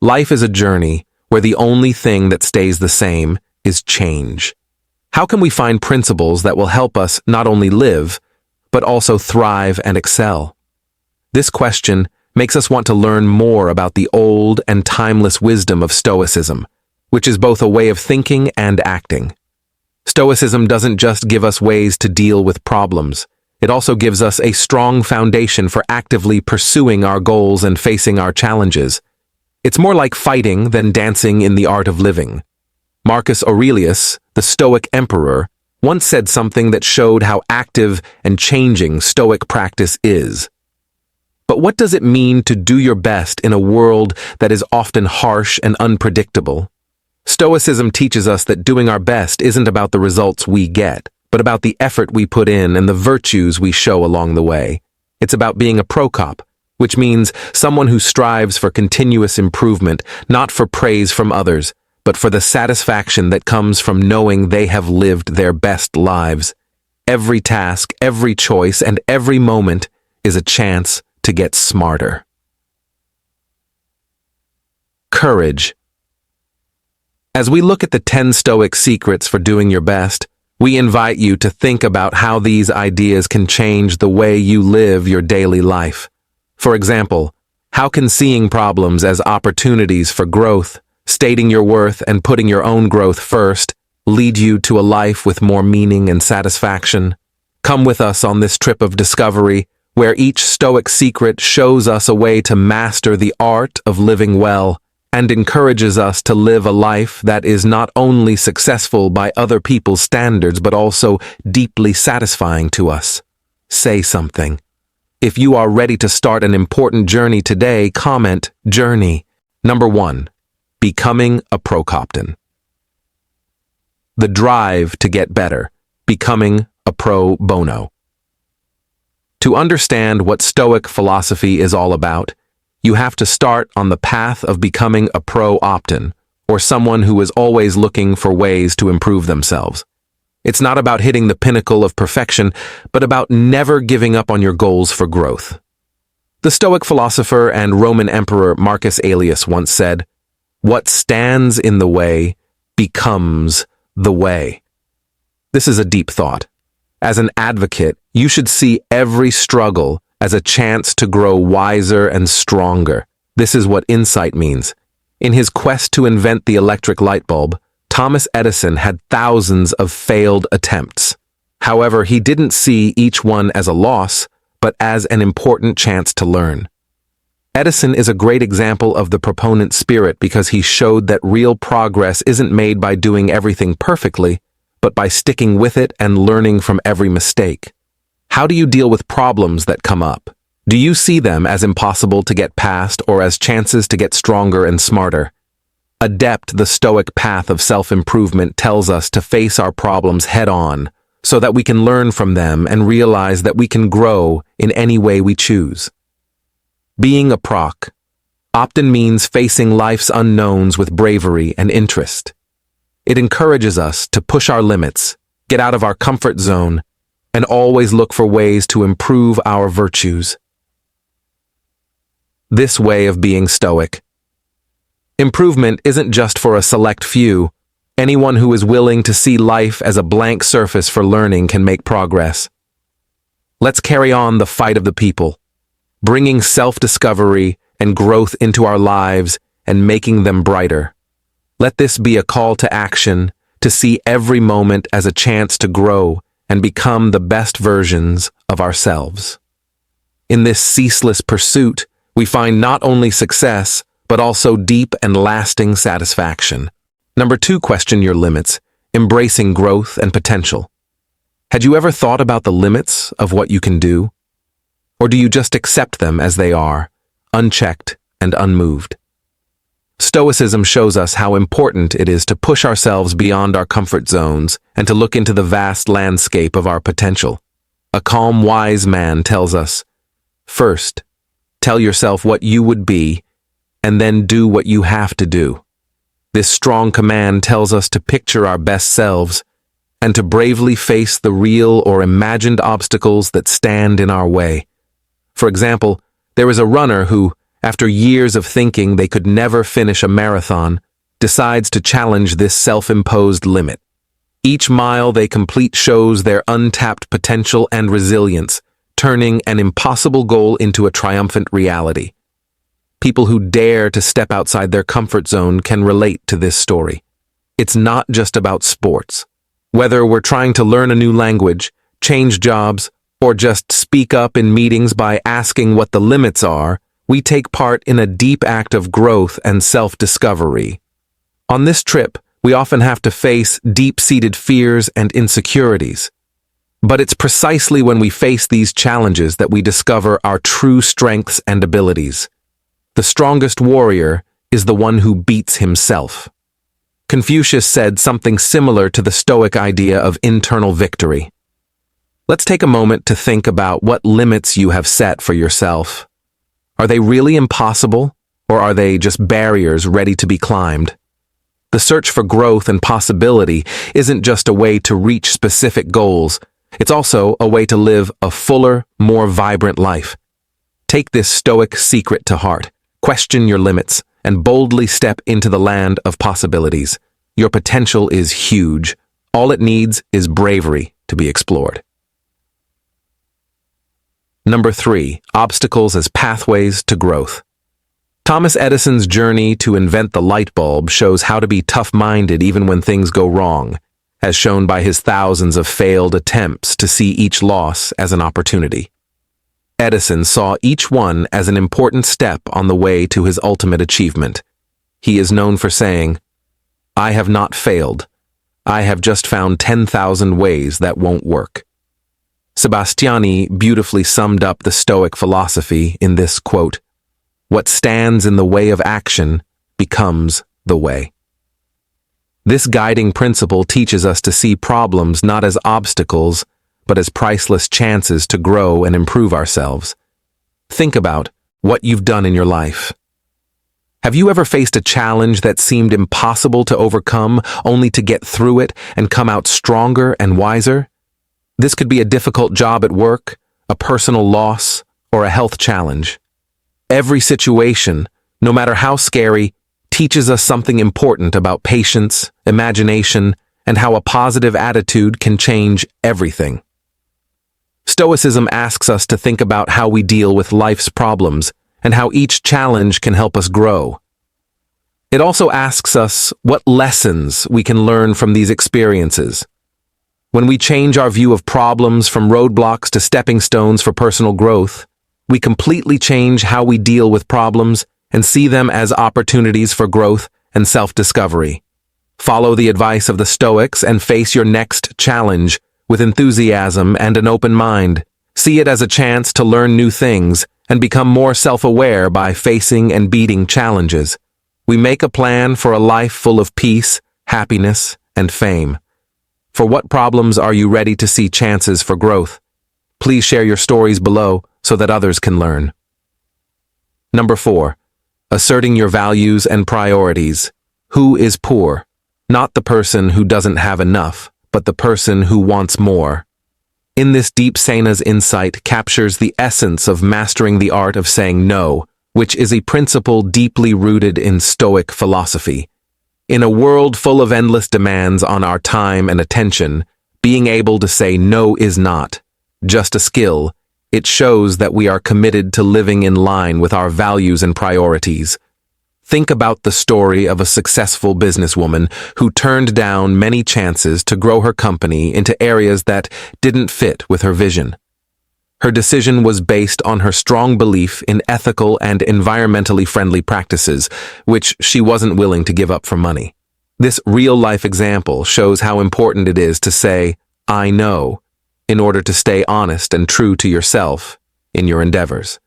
Life is a journey where the only thing that stays the same is change. How can we find principles that will help us not only live, but also thrive and excel? This question makes us want to learn more about the old and timeless wisdom of Stoicism, which is both a way of thinking and acting. Stoicism doesn't just give us ways to deal with problems. It also gives us a strong foundation for actively pursuing our goals and facing our challenges. It's more like fighting than dancing in the art of living. Marcus Aurelius, the Stoic emperor, once said something that showed how active and changing Stoic practice is. But what does it mean to do your best in a world that is often harsh and unpredictable? Stoicism teaches us that doing our best isn't about the results we get, but about the effort we put in and the virtues we show along the way. It's about being a Procop, which means someone who strives for continuous improvement, not for praise from others, but for the satisfaction that comes from knowing they have lived their best lives. Every task, every choice, and every moment is a chance to get smarter. Courage. As we look at the 10 Stoic secrets for doing your best, we invite you to think about how these ideas can change the way you live your daily life. For example, how can seeing problems as opportunities for growth, stating your worth and putting your own growth first, lead you to a life with more meaning and satisfaction? Come with us on this trip of discovery, where each Stoic secret shows us a way to master the art of living well and encourages us to live a life that is not only successful by other people's standards but also deeply satisfying to us. Say something. If you are ready to start an important journey today, comment journey. Number 1. Becoming a Procopton. The drive to get better. Becoming a pro bono. To understand what Stoic philosophy is all about, you have to start on the path of becoming a pro-opton, or someone who is always looking for ways to improve themselves. It's not about hitting the pinnacle of perfection, but about never giving up on your goals for growth. The Stoic philosopher and Roman emperor Marcus Aurelius once said, "What stands in the way becomes the way." This is a deep thought. As an advocate, you should see every struggle as a chance to grow wiser and stronger. This is what insight means. In his quest to invent the electric light bulb, Thomas Edison had thousands of failed attempts. However, he didn't see each one as a loss, but as an important chance to learn. Edison is a great example of the proponent spirit because he showed that real progress isn't made by doing everything perfectly, but by sticking with it and learning from every mistake. How do you deal with problems that come up? Do you see them as impossible to get past or as chances to get stronger and smarter? Adept, the Stoic path of self-improvement tells us to face our problems head-on so that we can learn from them and realize that we can grow in any way we choose. Being a proc often means facing life's unknowns with bravery and interest. It encourages us to push our limits, get out of our comfort zone, and always look for ways to improve our virtues. This way of being Stoic. Improvement isn't just for a select few. Anyone who is willing to see life as a blank surface for learning can make progress. Let's carry on the fight of the people, bringing self-discovery and growth into our lives and making them brighter. Let this be a call to action, to see every moment as a chance to grow and become the best versions of ourselves. In this ceaseless pursuit, we find not only success, but also deep and lasting satisfaction. Number 2, question your limits, embracing growth and potential. Had you ever thought about the limits of what you can do? Or do you just accept them as they are, unchecked and unmoved? Stoicism shows us how important it is to push ourselves beyond our comfort zones and to look into the vast landscape of our potential. A calm, wise man tells us, first, tell yourself what you would be, and then do what you have to do. This strong command tells us to picture our best selves and to bravely face the real or imagined obstacles that stand in our way. For example, there is a runner who, after years of thinking they could never finish a marathon, decides to challenge this self-imposed limit. Each mile they complete shows their untapped potential and resilience, turning an impossible goal into a triumphant reality. People who dare to step outside their comfort zone can relate to this story. It's not just about sports. Whether we're trying to learn a new language, change jobs, or just speak up in meetings by asking what the limits are, we take part in a deep act of growth and self-discovery. On this trip, we often have to face deep-seated fears and insecurities. But it's precisely when we face these challenges that we discover our true strengths and abilities. The strongest warrior is the one who beats himself. Confucius said something similar to the Stoic idea of internal victory. Let's take a moment to think about what limits you have set for yourself. Are they really impossible, or are they just barriers ready to be climbed? The search for growth and possibility isn't just a way to reach specific goals, it's also a way to live a fuller, more vibrant life. Take this Stoic secret to heart. Question your limits and boldly step into the land of possibilities. Your potential is huge. All it needs is bravery to be explored. Number 3, obstacles as pathways to growth. Thomas Edison's journey to invent the light bulb shows how to be tough-minded even when things go wrong, as shown by his thousands of failed attempts to see each loss as an opportunity. Edison saw each one as an important step on the way to his ultimate achievement. He is known for saying, "I have not failed. I have just found 10,000 ways that won't work." Sebastiani beautifully summed up the Stoic philosophy in this quote, "What stands in the way of action becomes the way." This guiding principle teaches us to see problems not as obstacles, but as priceless chances to grow and improve ourselves. Think about what you've done in your life. Have you ever faced a challenge that seemed impossible to overcome, only to get through it and come out stronger and wiser? This could be a difficult job at work, a personal loss, or a health challenge. Every situation, no matter how scary, teaches us something important about patience, imagination, and how a positive attitude can change everything. Stoicism asks us to think about how we deal with life's problems and how each challenge can help us grow. It also asks us what lessons we can learn from these experiences. When we change our view of problems from roadblocks to stepping stones for personal growth, we completely change how we deal with problems and see them as opportunities for growth and self-discovery. Follow the advice of the Stoics and face your next challenge with enthusiasm and an open mind. See it as a chance to learn new things and become more self-aware by facing and beating challenges. We make a plan for a life full of peace, happiness, and fame. For what problems are you ready to see chances for growth? Please share your stories below so that others can learn. Number 4, asserting your values and priorities. Who is poor? Not the person who doesn't have enough, but the person who wants more. In this deep Seneca's insight captures the essence of mastering the art of saying no, which is a principle deeply rooted in Stoic philosophy. In a world full of endless demands on our time and attention, being able to say no is not just a skill. It shows that we are committed to living in line with our values and priorities. Think about the story of a successful businesswoman who turned down many chances to grow her company into areas that didn't fit with her vision. Her decision was based on her strong belief in ethical and environmentally friendly practices, which she wasn't willing to give up for money. This real-life example shows how important it is to say, "I know," in order to stay honest and true to yourself in your endeavors.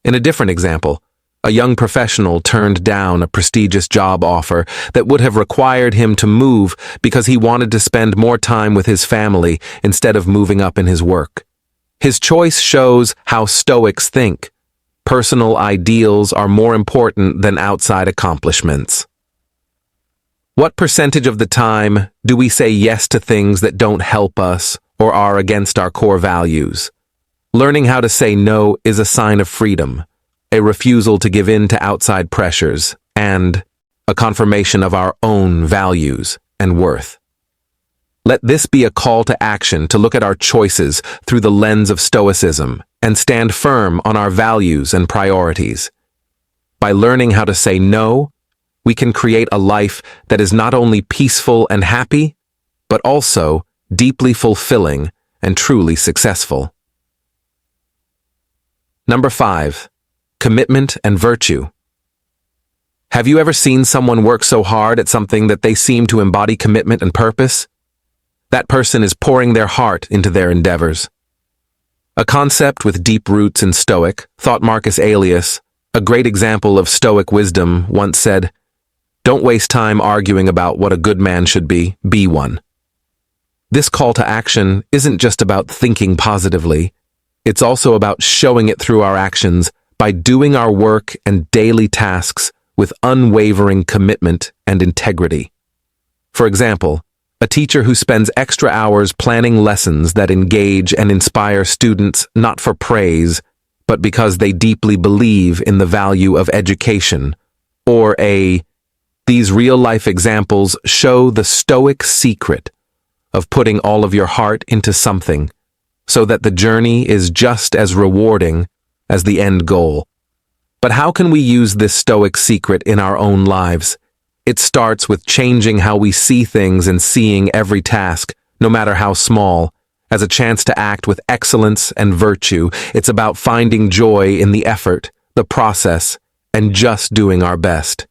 In a different example, a young professional turned down a prestigious job offer that would have required him to move because he wanted to spend more time with his family instead of moving up in his work. His choice shows how Stoics think. Personal ideals are more important than outside accomplishments. What percentage of the time do we say yes to things that don't help us or are against our core values? Learning how to say no is a sign of freedom, a refusal to give in to outside pressures, and a confirmation of our own values and worth. Let this be a call to action to look at our choices through the lens of Stoicism and stand firm on our values and priorities. By learning how to say no, we can create a life that is not only peaceful and happy, but also deeply fulfilling and truly successful. Number 5. Commitment and virtue. Have you ever seen someone work so hard at something that they seem to embody commitment and purpose? That person is pouring their heart into their endeavors. A concept with deep roots in Stoic, thought Marcus Aurelius, a great example of Stoic wisdom, once said, "Don't waste time arguing about what a good man should be one." This call to action isn't just about thinking positively, it's also about showing it through our actions by doing our work and daily tasks with unwavering commitment and integrity. For example, a teacher who spends extra hours planning lessons that engage and inspire students not for praise, but because they deeply believe in the value of education, or these real-life examples show the Stoic secret of putting all of your heart into something so that the journey is just as rewarding as the end goal. But how can we use this Stoic secret in our own lives? It starts with changing how we see things and seeing every task, no matter how small, as a chance to act with excellence and virtue. It's about finding joy in the effort, the process, and just doing our best.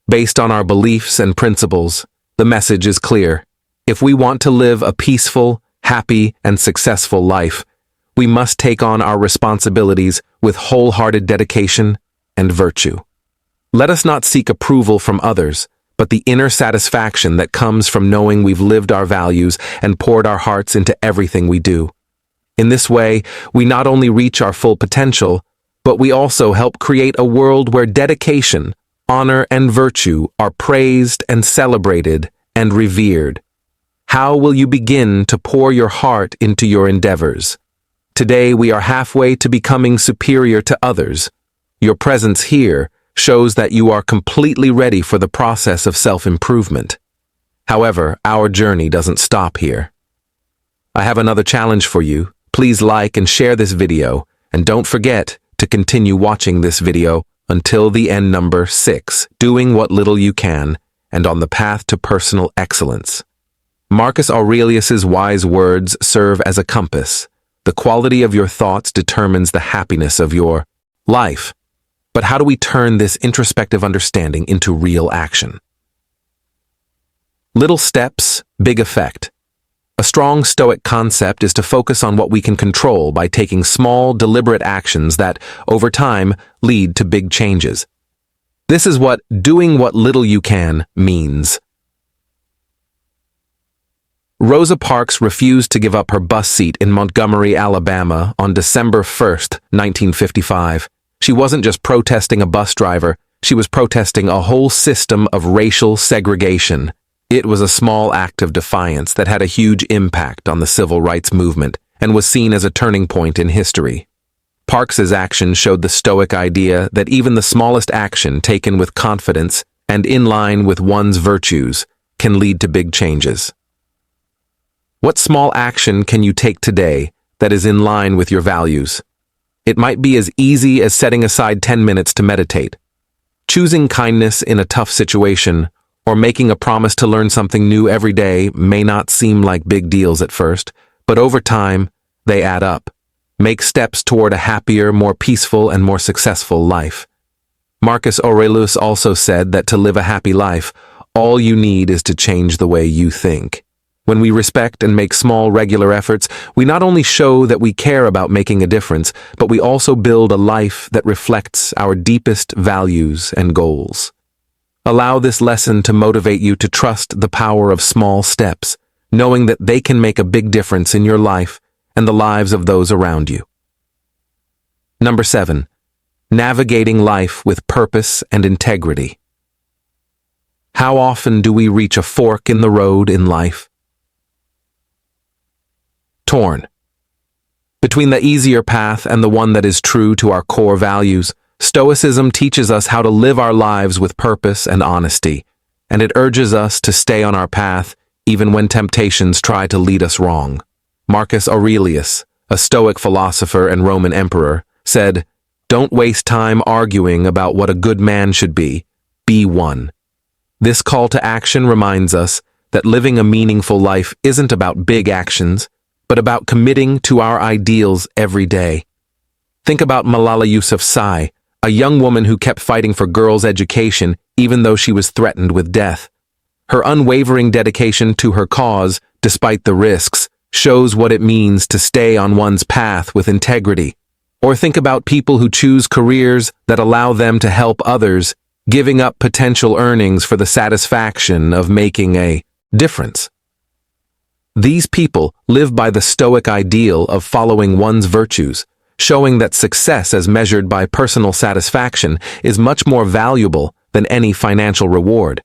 Based on our beliefs and principles, the message is clear. If we want to live a peaceful, happy, and successful life, we must take on our responsibilities with wholehearted dedication and virtue. Let us not seek approval from others, but the inner satisfaction that comes from knowing we've lived our values and poured our hearts into everything we do. In this way, we not only reach our full potential, but we also help create a world where dedication, honor, and virtue are praised and celebrated and revered. How will you begin to pour your heart into your endeavors? Today, we are halfway to becoming superior to others. Your presence here shows that you are completely ready for the process of self-improvement. However, our journey doesn't stop here. I have another challenge for you. Please like and share this video, and don't forget to continue watching this video until the end. Number 6, doing what little you can, and on the path to personal excellence. Marcus Aurelius's wise words serve as a compass. The quality of your thoughts determines the happiness of your life. But how do we turn this introspective understanding into real action? Little steps, big effect. A strong Stoic concept is to focus on what we can control by taking small, deliberate actions that, over time, lead to big changes. This is what doing what little you can means. Rosa Parks refused to give up her bus seat in Montgomery, Alabama on December 1st, 1955. She wasn't just protesting a bus driver, she was protesting a whole system of racial segregation. It was a small act of defiance that had a huge impact on the civil rights movement and was seen as a turning point in history. Parks's action showed the Stoic idea that even the smallest action taken with confidence and in line with one's virtues can lead to big changes. What small action can you take today that is in line with your values? It might be as easy as setting aside 10 minutes to meditate, choosing kindness in a tough situation, or making a promise to learn something new every day may not seem like big deals at first, but over time, they add up. Make steps toward a happier, more peaceful, and more successful life. Marcus Aurelius also said that to live a happy life, all you need is to change the way you think. When we respect and make small, regular efforts, we not only show that we care about making a difference, but we also build a life that reflects our deepest values and goals. Allow this lesson to motivate you to trust the power of small steps, knowing that they can make a big difference in your life and the lives of those around you. Number 7, navigating life with purpose and integrity. How often do we reach a fork in the road in life? Torn between the easier path and the one that is true to our core values, Stoicism teaches us how to live our lives with purpose and honesty, and it urges us to stay on our path even when temptations try to lead us wrong. Marcus Aurelius, a Stoic philosopher and Roman emperor, said, "Don't waste time arguing about what a good man should be one." This call to action reminds us that living a meaningful life isn't about big actions, but about committing to our ideals every day. Think about Malala Yousafzai, a young woman who kept fighting for girls' education even though she was threatened with death. Her unwavering dedication to her cause, despite the risks, shows what it means to stay on one's path with integrity. Or think about people who choose careers that allow them to help others, giving up potential earnings for the satisfaction of making a difference. These people live by the Stoic ideal of following one's virtues, showing that success as measured by personal satisfaction is much more valuable than any financial reward.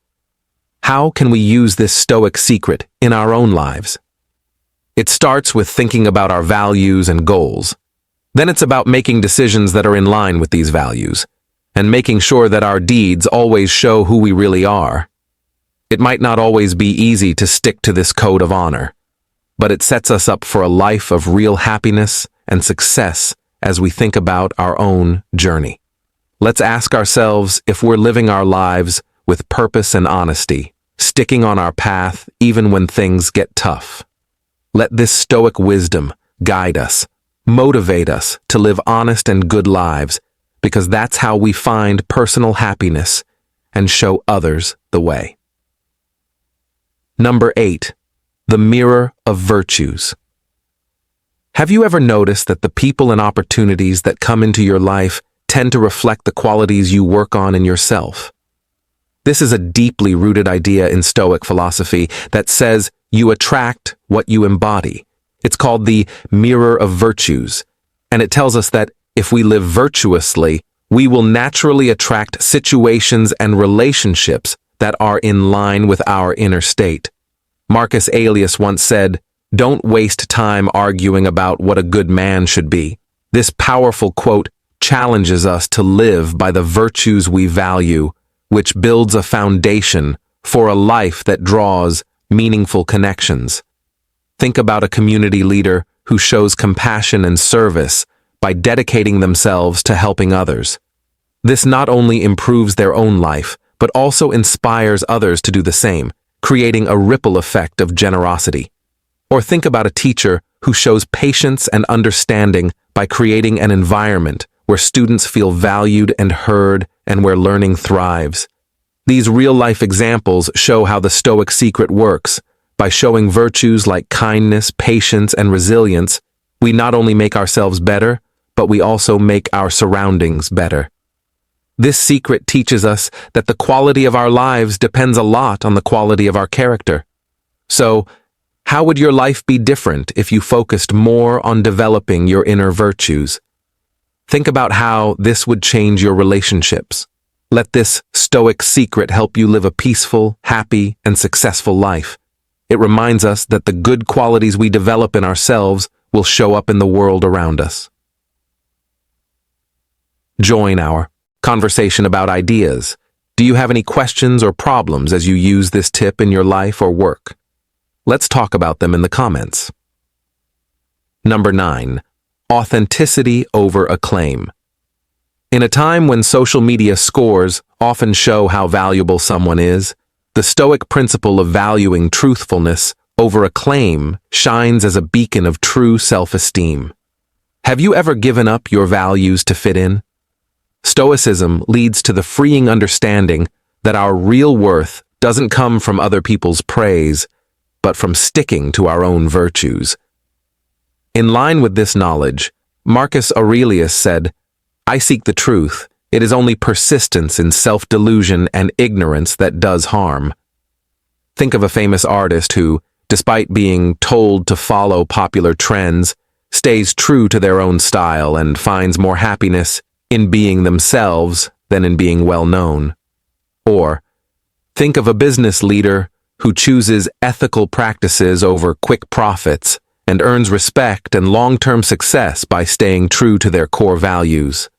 How can we use this Stoic secret in our own lives? It starts with thinking about our values and goals. Then it's about making decisions that are in line with these values, and making sure that our deeds always show who we really are. It might not always be easy to stick to this code of honor, but it sets us up for a life of real happiness and success as we think about our own journey. Let's ask ourselves if we're living our lives with purpose and honesty, sticking on our path even when things get tough. Let this Stoic wisdom guide us, motivate us to live honest and good lives, because that's how we find personal happiness and show others the way. Number 8, the mirror of virtues. Have you ever noticed that the people and opportunities that come into your life tend to reflect the qualities you work on in yourself? This is a deeply rooted idea in Stoic philosophy that says you attract what you embody. It's called the mirror of virtues, and it tells us that if we live virtuously, we will naturally attract situations and relationships that are in line with our inner state. Marcus Aurelius once said, "Don't waste time arguing about what a good man should be." This powerful quote challenges us to live by the virtues we value, which builds a foundation for a life that draws meaningful connections. Think about a community leader who shows compassion and service by dedicating themselves to helping others. This not only improves their own life, but also inspires others to do the same, creating a ripple effect of generosity. Or think about a teacher who shows patience and understanding by creating an environment where students feel valued and heard and where learning thrives. These real-life examples show how the Stoic secret works. By showing virtues like kindness, patience, and resilience, we not only make ourselves better, but we also make our surroundings better. This secret teaches us that the quality of our lives depends a lot on the quality of our character. So, how would your life be different if you focused more on developing your inner virtues? Think about how this would change your relationships. Let this Stoic secret help you live a peaceful, happy, and successful life. It reminds us that the good qualities we develop in ourselves will show up in the world around us. Join our conversation about ideas. Do you have any questions or problems as you use this tip in your life or work? Let's talk about them in the comments. Number 9, authenticity over acclaim. In a time when social media scores often show how valuable someone is, the Stoic principle of valuing truthfulness over acclaim shines as a beacon of true self-esteem. Have you ever given up your values to fit in? Stoicism leads to the freeing understanding that our real worth doesn't come from other people's praise, but from sticking to our own virtues. In line with this knowledge, Marcus Aurelius said, "I seek the truth. It is only persistence in self-delusion and ignorance that does harm." Think of a famous artist who, despite being told to follow popular trends, stays true to their own style and finds more happiness in being themselves than in being well known. Or, think of a business leader who chooses ethical practices over quick profits and earns respect and long-term success by staying true to their core values.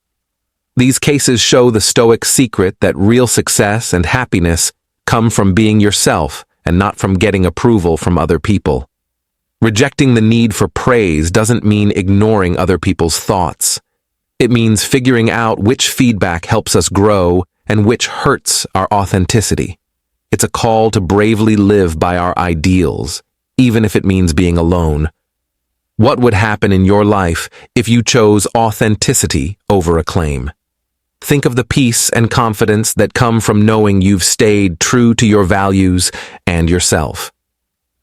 These cases show the Stoic secret that real success and happiness come from being yourself and not from getting approval from other people. Rejecting the need for praise doesn't mean ignoring other people's thoughts. It means figuring out which feedback helps us grow and which hurts our authenticity. It's a call to bravely live by our ideals, even if it means being alone. What would happen in your life if you chose authenticity over acclaim? Think of the peace and confidence that come from knowing you've stayed true to your values and yourself.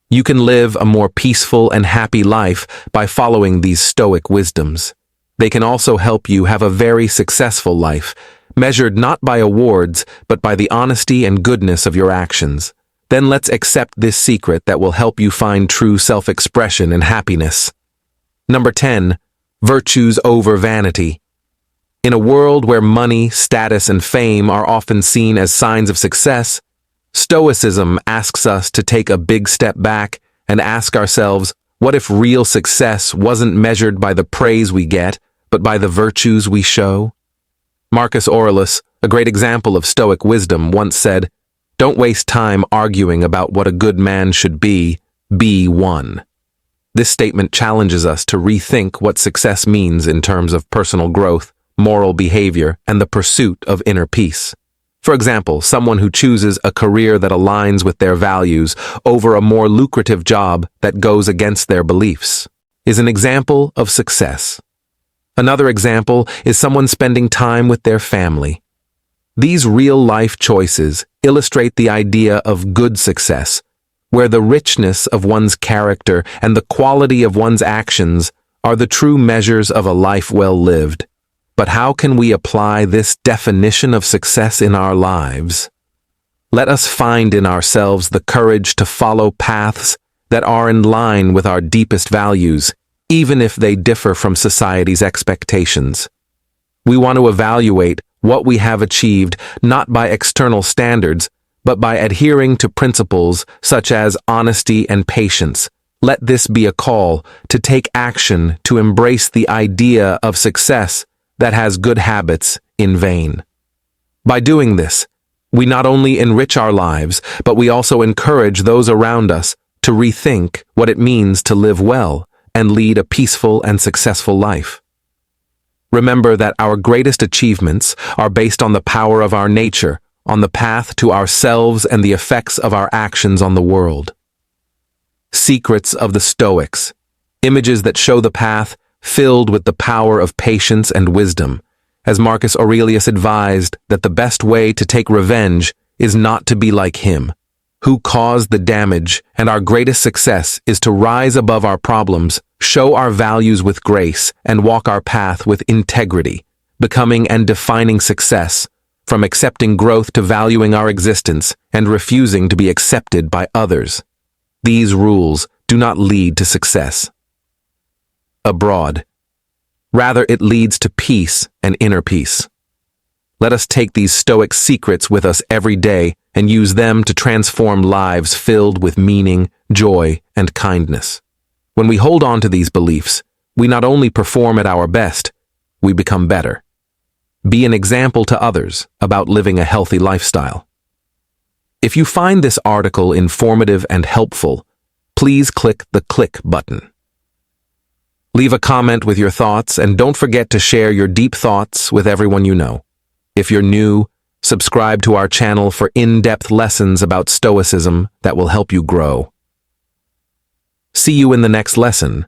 You can live a more peaceful and happy life by following these Stoic wisdoms. They can also help you have a very successful life, measured not by awards, but by the honesty and goodness of your actions. Then let's accept this secret that will help you find true self-expression and happiness. Number 10, virtues over vanity. In a world where money, status, and fame are often seen as signs of success, Stoicism asks us to take a big step back and ask ourselves, what if real success wasn't measured by the praise we get, but by the virtues we show? Marcus Aurelius, a great example of Stoic wisdom, once said, "Don't waste time arguing about what a good man should be one." This statement challenges us to rethink what success means in terms of personal growth, moral behavior, and the pursuit of inner peace. For example, someone who chooses a career that aligns with their values over a more lucrative job that goes against their beliefs is an example of success. Another example is someone spending time with their family. These real-life choices illustrate the idea of good success, where the richness of one's character and the quality of one's actions are the true measures of a life well lived. But how can we apply this definition of success in our lives? Let us find in ourselves the courage to follow paths that are in line with our deepest values, even if they differ from society's expectations. We want to evaluate what we have achieved not by external standards, but by adhering to principles such as honesty and patience. Let this be a call to take action to embrace the idea of success that has good habits in vain. By doing this, we not only enrich our lives, but we also encourage those around us to rethink what it means to live well and lead a peaceful and successful life. Remember that our greatest achievements are based on the power of our nature, on the path to ourselves and the effects of our actions on the world. Secrets of the Stoics, images that show the path filled with the power of patience and wisdom, as Marcus Aurelius advised that the best way to take revenge is not to be like him, who caused the damage, and our greatest success is to rise above our problems, show our values with grace, and walk our path with integrity, becoming and defining success, from accepting growth to valuing our existence and refusing to be accepted by others. These rules do not lead to success abroad. Rather, it leads to peace and inner peace. Let us take these Stoic secrets with us every day and use them to transform lives filled with meaning, joy, and kindness. When we hold on to these beliefs, we not only perform at our best, we become better. Be an example to others about living a healthy lifestyle. If you find this article informative and helpful, please click the click button. Leave a comment with your thoughts, and don't forget to share your deep thoughts with everyone you know. If you're new, subscribe to our channel for in-depth lessons about Stoicism that will help you grow. See you in the next lesson.